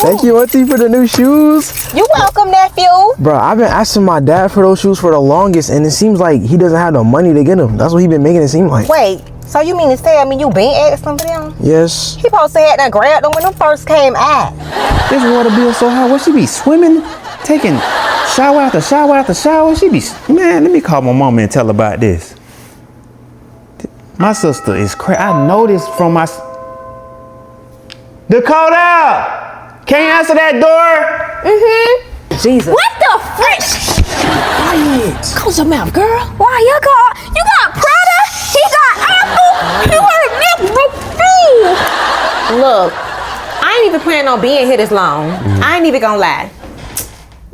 Thank you, Auntie, for the new shoes. You welcome, nephew. Bro, I've been asking my dad for those shoes for the longest, and it seems like he doesn't have the money to get them. That's what he been making it seem like. Wait, so you mean to tell me you been asking for them? Yes. He supposed to have done grabbed them when them first came out. This water bill so high. What she be swimming, taking shower after shower after shower? She be, man, let me call my mama and tell her about this. My sister is crazy. I know this from my... Dakota! Can you answer that door? Jesus. What the frick? Quiet. Close your mouth, girl. Why you got Prada? He got Apple. You heard me? Look, I ain't even planning on being here this long. I ain't even gonna lie.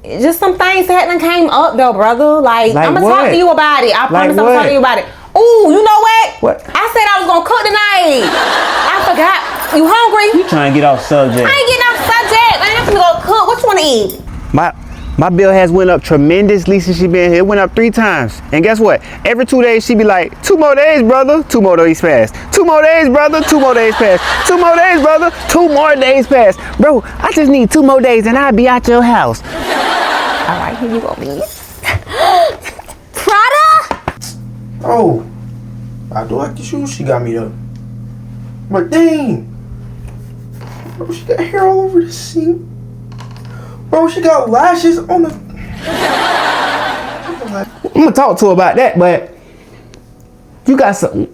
Just some things that came up though, brother. Like I'm gonna talk to you about it. I promise I'm gonna talk to you about it. Ooh, you know what? What? I said I was gonna cook tonight. I forgot. You hungry? You trying to get off subject. I ain't getting off subject. I ain't gonna go cook. What you wanna eat? My bill has went up tremendously since she been here. It went up 3 times. And guess what? Every 2 days she be like, 2 more days, brother. 2 more days pass. 2 more days, brother. 2 more days pass. 2 more days, brother. 2 more days pass. Bro, I just need 2 more days and I'll be at your house. All right, here you go, me. Prada? Oh, I do like the shoes she got me though. But dang. Bro, she got hair all over the sink. Bro, she got lashes on the... I'm gonna talk to her about that, but you got some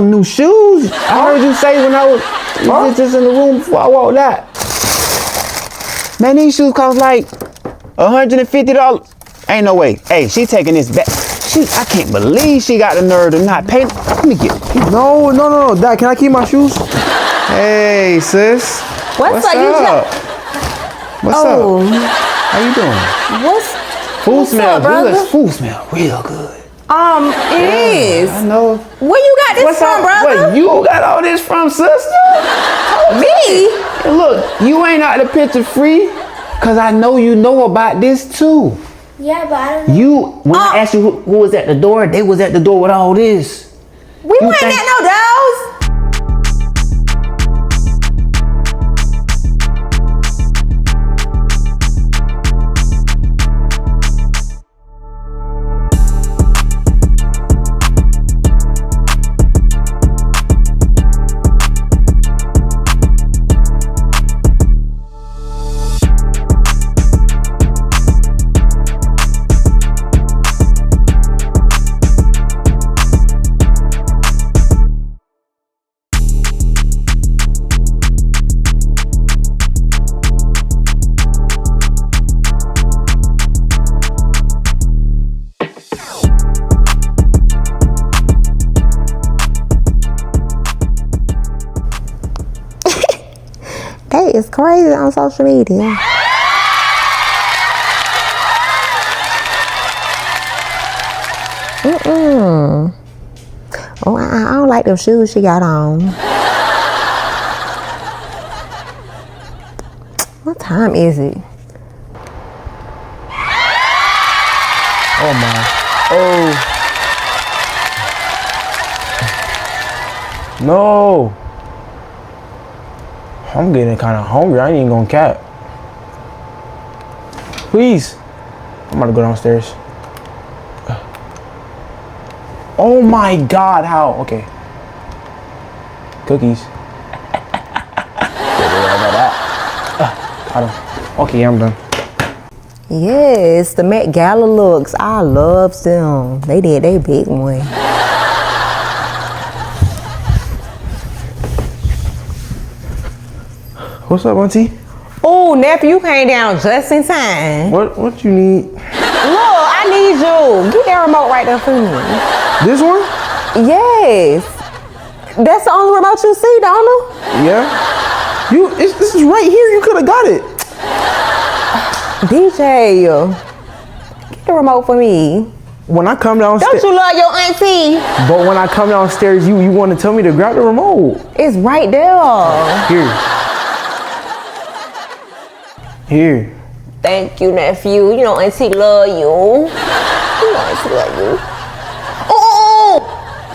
new shoes. I heard you say when I was just in the room before I walked out. Man, these shoes cost like $150. Ain't no way. Hey, she taking this back. I can't believe she got the nerve to not pay. Let me get it. No. Dad, can I keep my shoes? Hey, sis. What's up? What's up? How you doing? Food smell good. Food smell real good. It is. I know. Where you got this from, brother? What, you got all this from, sister? Me? And look, you ain't out the picture free, cause I know you know about this too. Yeah, but I don't know. When I asked you who was at the door, they was at the door with all this. We ain't got no dolls. It's crazy on social media. Oh, I don't like them shoes she got on. What time is it? Oh my. Oh. No. I'm getting kind of hungry. I ain't even gonna cap. Please. I'm about to go downstairs. Oh my God, how? Okay. Cookies. Okay, I'm done. Yes, the Met Gala looks. I love them. They did they big one. What's up, Auntie? Oh, nephew, you came down just in time. What you need? Look, I need you. Get that remote right there for me. This one? Yes. That's the only remote you see, don't you? Yeah. This is right here. You could have got it. DJ, get the remote for me. When I come downstairs. Don't you love your auntie? But when I come downstairs, you want to tell me to grab the remote. It's right there. Here. Thank you, nephew. You know auntie love you. You know auntie love you. Oh,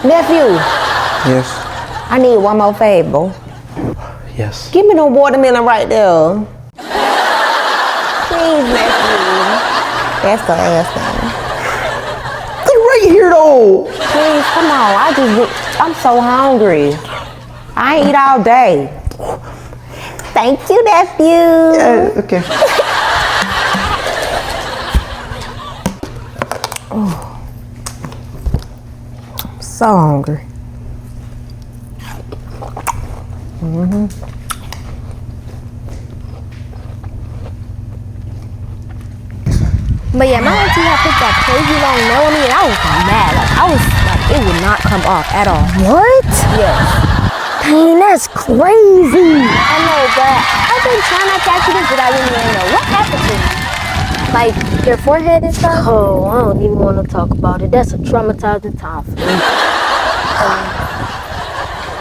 nephew. Yes. I need one more favor. Yes. Give me no watermelon right there. Please, nephew. That's the last thing. Look right here though. Please, come on. I'm so hungry. I ain't eat all day. Thank you, nephew. Yeah, okay. Oh. I'm so hungry. But yeah, my auntie had put that crazy long nail on me and I was mad. Like, I was like, it would not come off at all. What? Yes. Dang, that's crazy. I know, but I've been trying not to ask you this, but I didn't really know. What happened to you? Like, your forehead and stuff? Oh, I don't even want to talk about it. That's a traumatizing time for me.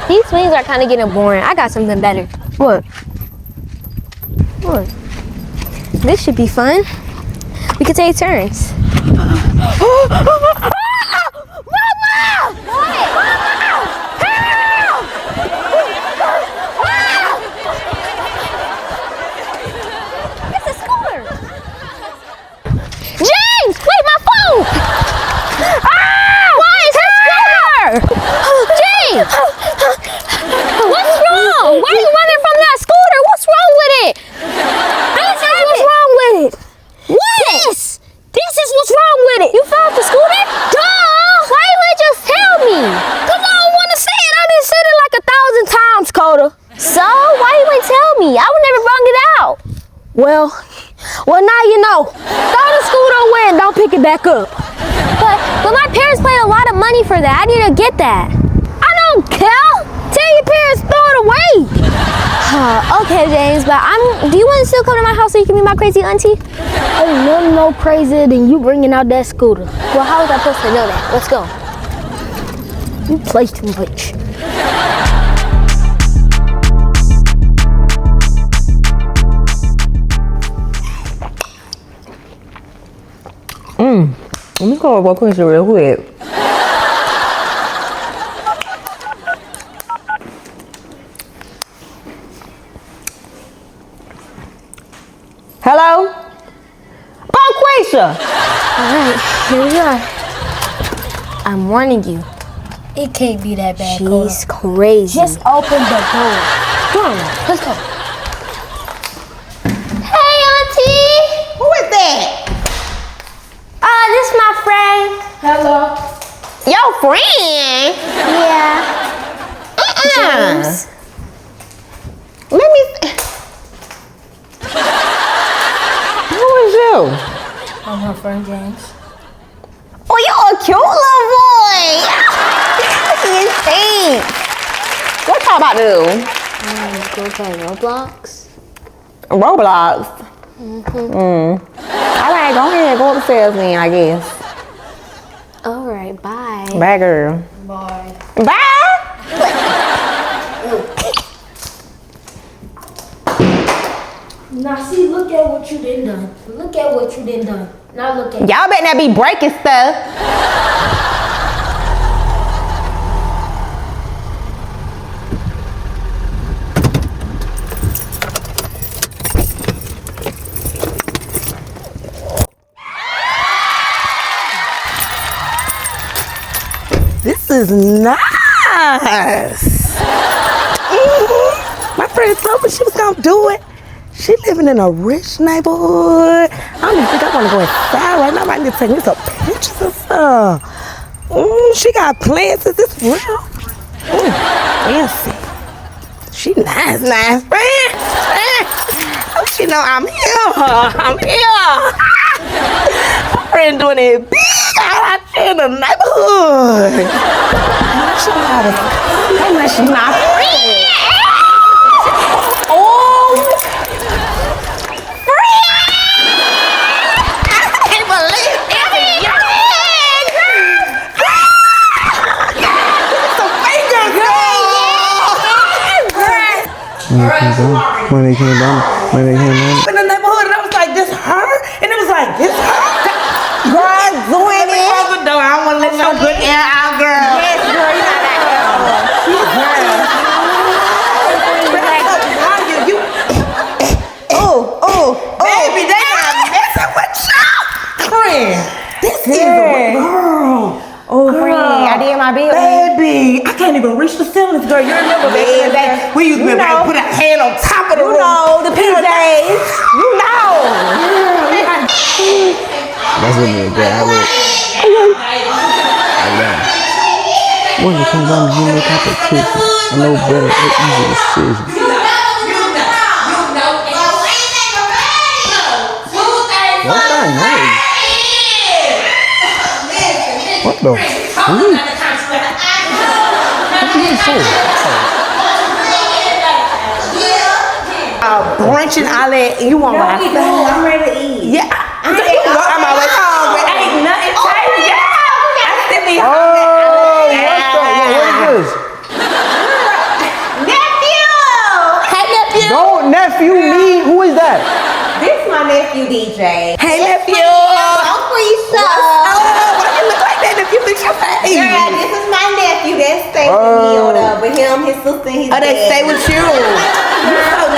These swings are kind of getting boring. I got something better. What? What? This should be fun. We could take turns. Mama! It's a scooter. James, wait, my phone! Why is it a scooter? James! What's wrong? Why are you running from that scooter? What's wrong with it? What's wrong with it? What? This is what's wrong with it. You fell off the scooter? Duh! Why you ain't just tell me? Cause I don't want to say it. I done said it like 1,000 times, Kota. So why you ain't tell me? I would never brung it out. Well, now you know. Throw the scooter away and don't pick it back up. But my parents paid a lot of money for that. I need to get that. I don't care. Tell your parents throw it away. Okay, James, but do you want to still come to my house so you can be my crazy auntie? Ain't nothing no crazier than you bringing out that scooter. Well, how was I supposed to know that? Let's go. You play too much. Let me call one question real quick. Hello? Bonquisha! Alright, here we are. I'm warning you. It can't be that bad, She's crazy. Just open the door. Come on, let's go. Hey, auntie! Who is that? This is my friend. Hello. Your friend? Yeah. James. Let me. Who is you? I'm her friend James. Oh, you're a cute little boy. You think? What y'all about to do? Go play Roblox. Roblox? All right, go ahead. Go upstairs then, I guess. Alright, bye. Bye, girl. Bye. Bye. Now see, look at what you done. Look at what you done. Now look at Y'all better not be breaking stuff. This is nice. My friend told me she was gonna do it. She living in a rich neighborhood. I don't even think I wanna go inside right now. I might need to take me some pictures and stuff. She got plans. Is this real? Fancy. She nice, friend. Oh, she know I'm here. I'm here. My friend doing it big out there in the neighborhood. She know how to come. She my friend. Oh, friend! I can't believe it. Some fingers, girl. When they came down. In the neighborhood, and I was like, this her? And it was like, this her? Girl, doing it. Close the door. I don't want to let no good air out, girl. Yes, girl, you know that girl. my building. Baby, I can't even reach the ceilings, girl. You remember back in the day? We used to be able to put a hand on top of the roof. You know, the PJs. You know. That's what me, girl. I would. When it comes down to you make competition, I know better or easy decisions. What's that noise? What the? Brunch and all that. You want my food? I'm ready to eat. Yeah. I'm always hungry. Ain't nothing changed. Oh, what's that? What is this? Nephew! Hey, nephew. Don't nephew me. Who is that? This my nephew, DJ. Hey, nephew. Don't freeze up. Why you look like that if you fix your face? Girl, this is my nephew. That stay with me or whatever. Him, his sister, and his Oh, they dad. stay with you.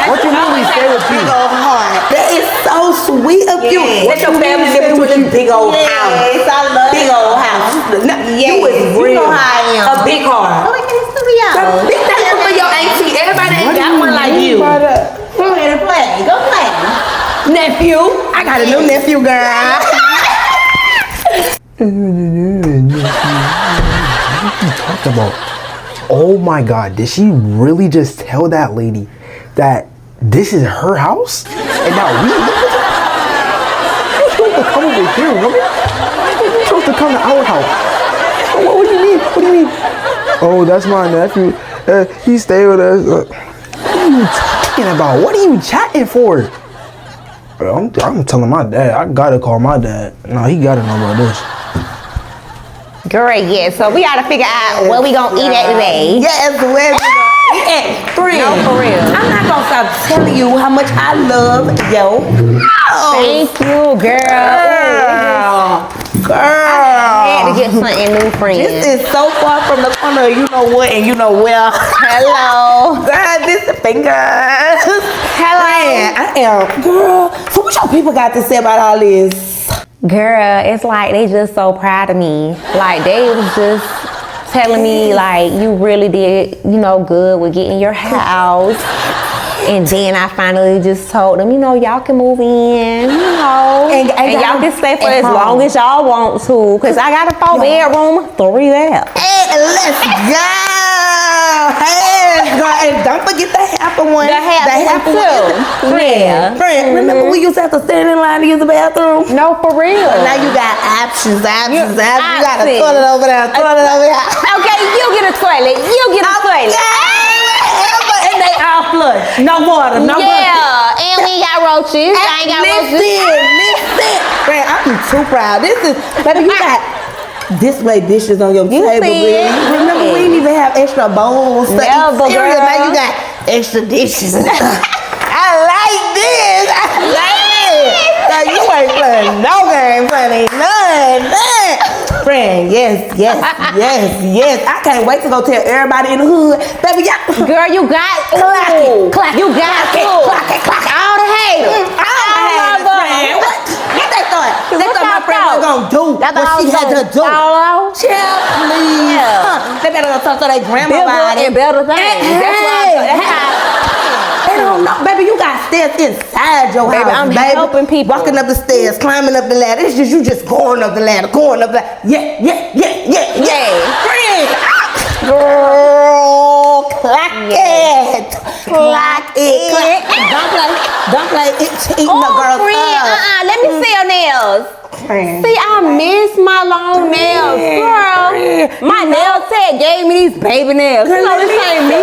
What you mean we stay with you? Big old heart. That is so sweet of you. Yes. What your family live with this big old house? Yes, I love Big it. old house. No, Yes, you is you real. know how I am. A big heart. Oh, look at this studio. Big thing for your auntie. Everybody ain't got one like you. Go ahead and play. Go play. Nephew. I got a new nephew, girl. Talked about. Oh my God! Did she really just tell that lady that this is her house and that we live with her? You're supposed to come over here, woman. You're supposed to come to our house. What do you mean? What do you mean? Oh, that's my nephew. He stayed with us. What are you talking about? What are you chatting for? I'm telling my dad. I gotta call my dad. No, he gotta know about this. Great, yeah. So we gotta figure out what we gonna eat at today. Yes, where we gonna eat? Friend. No, for real. I'm not gonna stop telling you how much I love yo. Thank you, girl. Girl. I had to get something new, friend. This is so far from the corner of you know what and you know where. Hello. Girl, this finger. Hello. I am. Girl, so what y'all people got to say about all this? Girl, it's like they just so proud of me. Like they was just telling me like you really did, you know, good with getting your house. And then I finally just told them, you know, y'all can move in, you know, and y'all can stay for as long as y'all want to, cause I got a 4-bedroom, 3 baths. Hey, let's go. Hey, girl, and don't forget the half of one. The half one too. Yeah. Friend, remember we used to have to stand in line to use the bathroom? No, for real. But now you got options. You got a options. toilet over there, toilet over there. Okay, you get a toilet. You get a toilet. And they all flush. No water, no Yeah, and we got roaches. I ain't got roaches. Listen. Friend, I'm too proud. This is, baby, you got display dishes on your table. see it. Remember, we didn't even have extra bowls. Never, Cereal. girl. Now you got extra dishes. I like this. I like it. Now you ain't playing no game, funny. None. Friend, yes. I can't wait to go tell everybody in the hood. Baby, y'all. Girl, you got Clock it. Clock it. You got Clock it. food. Clock it. Clock it. All the haters. Friend. What they thought? They thought my friend was gonna do what she had to do. Chill, please. Yeah. They better go talk to their grandma Bigger about it. and better things. That's why They don't know, baby. You got stairs inside your Baby, house, I'm baby. helping people. Walking up the stairs, climbing up the ladder. It's just you just going up the ladder, going up the ladder. Yeah. Friend. Girl, clock it. Clock it. Don't play. It's eating the girl's up. Let me see your nails. Friend. See, I miss my long nails, girl. My nail tech gave me these baby nails. You know this ain't me.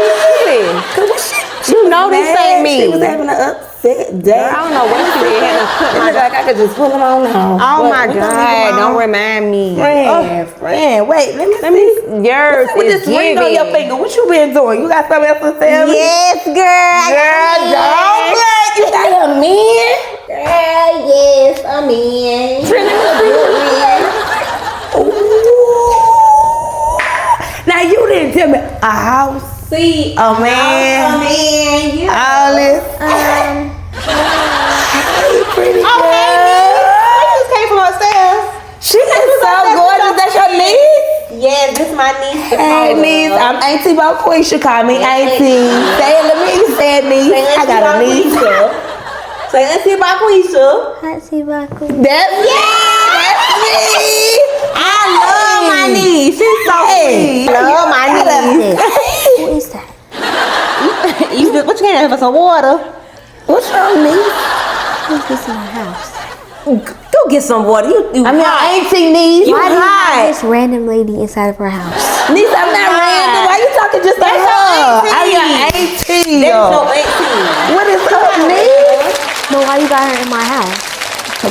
You know this ain't me. She was having an upset day. I don't know what she did. Had to cut It my look like I could just pull them on now. Oh my God! Don't remind me. Friend, wait, let me see. Yours With is this ring on your giving. finger, what you been doing? You got something else to tell me? Yes, girl. Girl, don't play. You got a man? Girl, yes, I'm in. Now you didn't tell me a house. See, Oh man. I'm in. You. All this. Hey, pretty girl. You just came from upstairs. She is so gorgeous. That's your niece? Yes, this is my niece Hey, niece, I'm Auntie Boquisha. Call me Auntie. Say it to me, say it, niece. I got a niece. Say Auntie Boquisha. Auntie Baku. That's me. I love my niece. She's so sweet. I love my niece. Who is that? What you getting for some water? What's wrong, niece? Who's this in my house? Go get some water. You I mean, Auntie niece. Why do you hide. have this random lady inside of her house? Niece, I'm not random. Why you talking just like her? I'm your auntie. There's no 18. What is up, niece? No, why you got her in my house?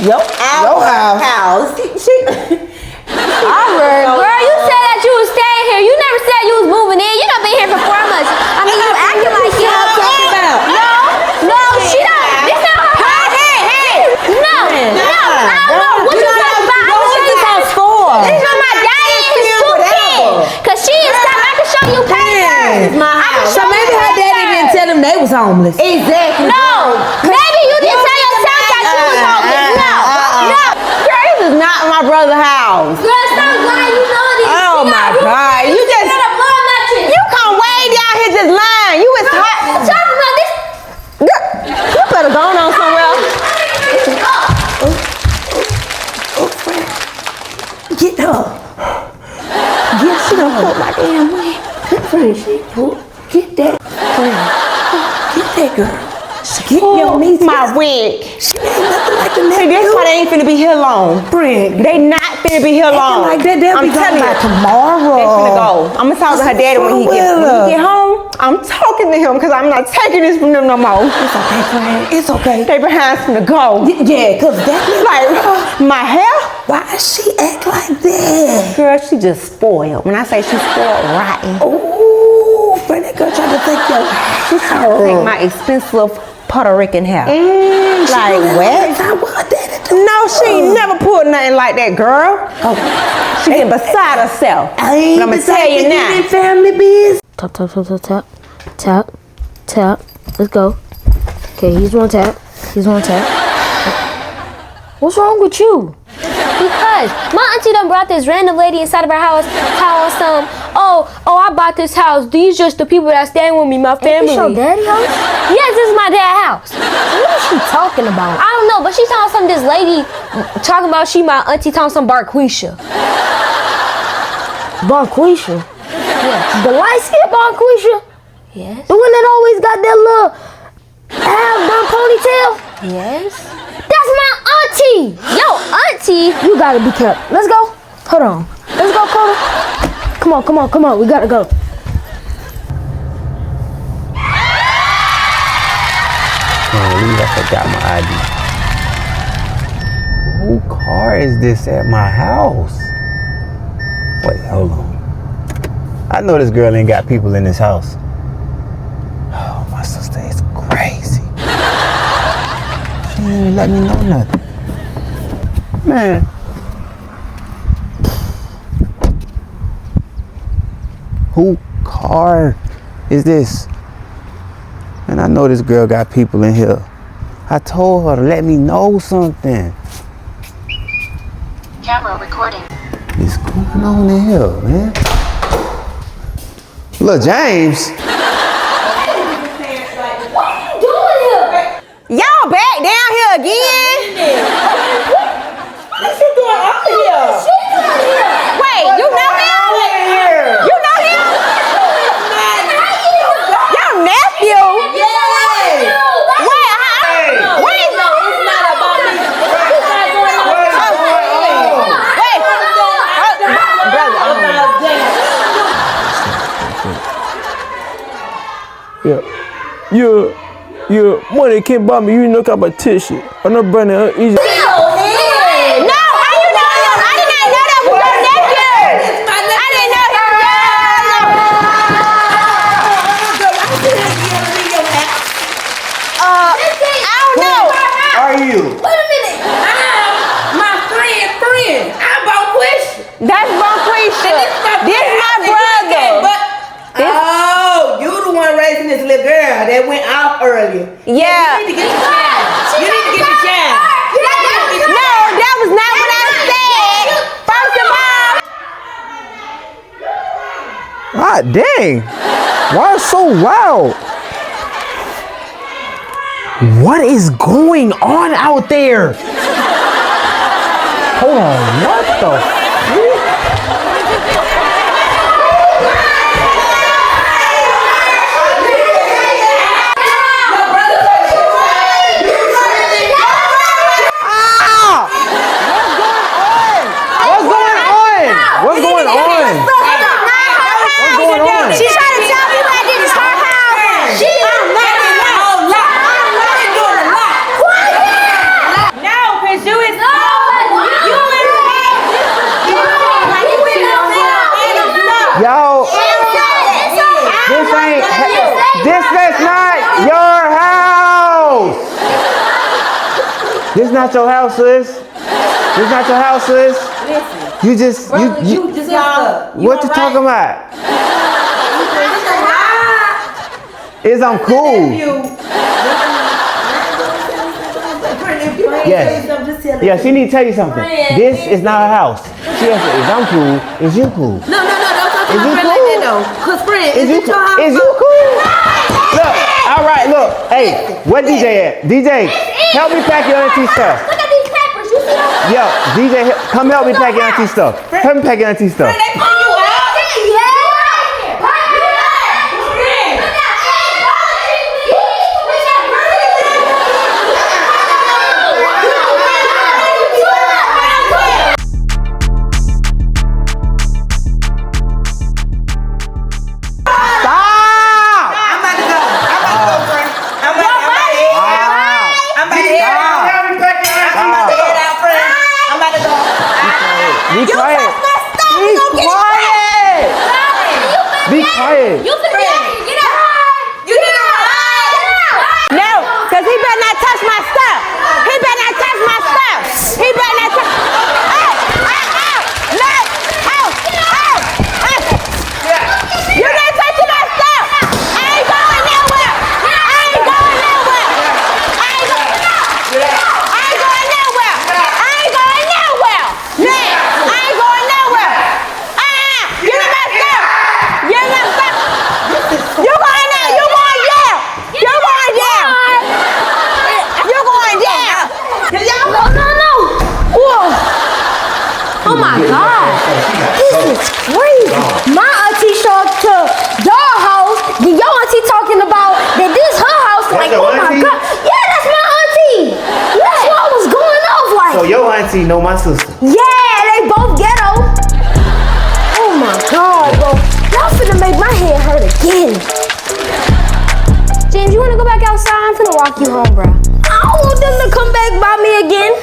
Your house. Alright, girl, you said that you was staying here. You never said you was moving in. You done been here for 4 months. I mean, you acting like you don't talk about. No, she don't. This not her house. Hey. No, I don't know what you talking about. I can show you house for? This is my daddy and his 2 kids. Cause she is stuff. I can show you pictures. So maybe her daddy didn't tell them they was homeless. Exactly. No, maybe you didn't tell yourself that you was homeless. No. Girl, this is not my brother's house. Girl, stop lying. You know this. Oh my God. You just. You come way down here just lying. You was hot. Talking about this. Girl, you better go on somewhere else. Get her. She done pulled my damn wig. Friend, she pulled. Get that. Friend. Get that girl. Get your niece. My wig. She ain't nothing like the See, that's why they ain't finna be here long. Friend. They not finna be here long. Like that, they'll I'm be telling gone by you. tomorrow. They finna go. I'm gonna talk to her daddy when he get home. I'm talking to him because I'm not taking this from them no more. It's okay, friend. It's okay. They behind finna go. Yeah, cause that's Like, my hair? why she act like that? Girl, she just spoiled. When I say she's spoiled, rotten. Ooh, friend, that girl tried to take your Take my expensive Puerto Rican hair. Like, what? No, she ain't never pulled nothing like that, girl. She getting beside herself. But I'm gonna tell you now. Family biz. Tap. Let's go. Okay, he's one tap. What's wrong with you? Because my auntie done brought this random lady inside of her house telling some, oh, I bought this house. These just the people that staying with me, my family. Is this your daddy's house? Yes, this is my dad's house. What is she talking about? I don't know, but she's talking some this lady talking about she my auntie talking some Barquisha. Barquisha? Yes. The light-skinned Barquisha? Yes. The one that always got that little half-done ponytail? Yes. That's my auntie! Yo, auntie! You gotta be careful. Let's go. Hold on. Let's go, Kota. Come on. We gotta go. I forgot my ID. Who car is this at my house? Wait, hold on. I know this girl ain't got people in this house. Oh, my sister is crazy. She ain't even let me know nothing. Man. Who car is this? And I know this girl got people in here. I told her to let me know something. Camera recording. What's going on in here, man? Look, James. Y'all back down here again? What you doing up here? Wait, you know him? You know him? Your nephew? Yeah, money can't buy me, you know competition. I'm not burning her easy. No, how you know him? I did not know that was your nephew. I didn't know him. I don't know. Are you? Wait a minute. My friend. I'm Boquisha. That's Barquisha. This my brother. Oh, you the one raising this little girl that went out earlier. Yeah. You need to get your child. You need to get your child. No, that was not what I said. First of all, God dang. Why it's so loud? What is going on out there? Hold on, what the freak? What's going on? She tried to tell me that this is her house. She is No, cause you is Yo, this is not your house. This not your house, sis. This not your house, sis. You just what you talking about? Is I'm cool. Yes. Yeah, she need to tell you something. This is not her house. She has to, is I'm cool, is you cool? No, don't talk to Is my you friend cool? like that though. Cause friend, is it your house? Is you cool? Look, all right, look. Hey, where DJ at? DJ, help me pack your auntie stuff. Look at these peppers. You see them? Yo, DJ, come help me pack your auntie stuff. Help me pack your auntie stuff. Be quiet. Be quiet. You finna get out. You get out. No, cause he better not touch my stuff. He better not touch my stuff. He better not touch. No, you not touching my stuff. I ain't going nowhere. I ain't going nowhere. I ain't going nowhere. I ain't going nowhere. Man, I ain't going nowhere. Give me my stuff. Give me my stuff. You going now? You going down? You going down? You going down? No. Whoa. Oh my God. This is crazy. My auntie showed up to your house. Then your auntie talking about that this her house. Like, your oh my auntie? God. Yeah, that's my auntie. That's what was going off like. So your auntie know my sister. Yeah, they both ghetto. Oh my God, bro. Y'all finna make my head hurt again. James, you wanna go back outside? I'm finna walk you home, bro. I don't want them to come back by me again.